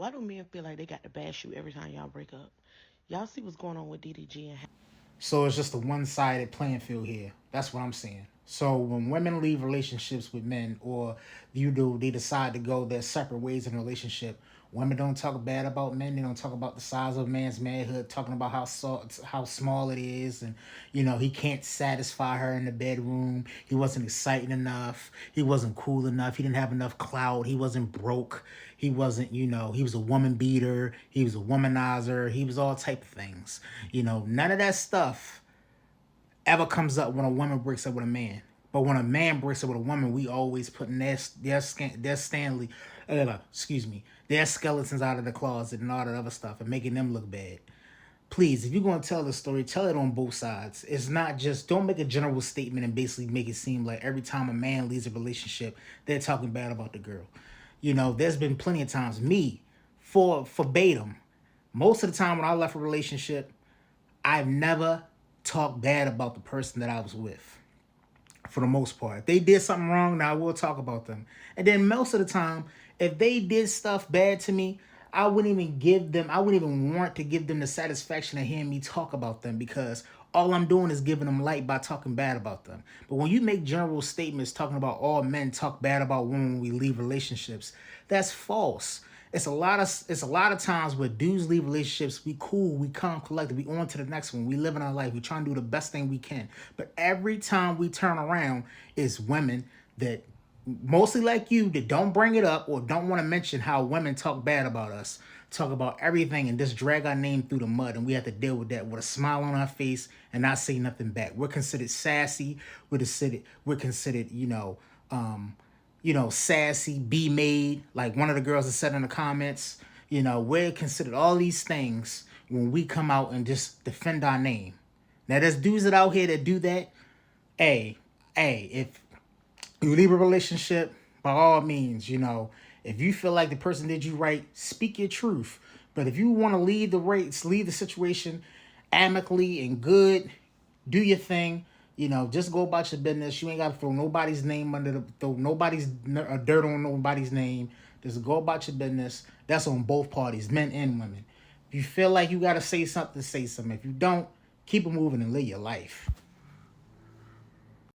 Why do men feel like they got to bash you every time y'all break up? Y'all see what's going on with DDG and So it's just a one-sided playing field here. That's what I'm saying. So when women leave relationships with men, or they decide to go their separate ways in a relationship. Women don't talk bad about men. They don't talk about the size of a man's manhood, talking about how small it is, and he can't satisfy her in the bedroom. He wasn't exciting enough. He wasn't cool enough. He didn't have enough clout. He wasn't broke. He wasn't, he was a woman beater. He was a womanizer. He was all type of things. None of that stuff ever comes up when a woman breaks up with a man. But when a man breaks up with a woman, we always put their skeletons out of the closet and all that other stuff and making them look bad. Please, if you're gonna tell the story, tell it on both sides. It's not just, don't make a general statement and basically make it seem like every time a man leaves a relationship, they're talking bad about the girl. There's been plenty of times, me, for verbatim, most of the time when I left a relationship, I've never talked bad about the person that I was with. For the most part, if they did something wrong, now I will talk about them. And then most of the time, if they did stuff bad to me, I wouldn't even want to give them the satisfaction of hearing me talk about them, because all I'm doing is giving them light by talking bad about them. But when you make general statements talking about all men talk bad about women when we leave relationships, that's false. It's a lot of times where dudes leave relationships, we cool, we calm, collected, we on to the next one, we live in our life, we try and do the best thing we can. But every time we turn around, it's women that mostly like you that don't bring it up or don't want to mention how women talk bad about us, talk about everything and just drag our name through the mud, and we have to deal with that with a smile on our face and not say nothing back. We're considered sassy. We're considered sassy, be made, like one of the girls that said in the comments. We're considered all these things when we come out and just defend our name. Now, there's dudes that out here that do that. If you leave a relationship, by all means, if you feel like the person did you right, speak your truth. But if you want to leave the situation amicably and good, do your thing. Just go about your business. You ain't got to throw nobody's name throw nobody's dirt on nobody's name. Just go about your business. That's on both parties, men and women. If you feel like you got to say something, say something. If you don't, keep it moving and live your life.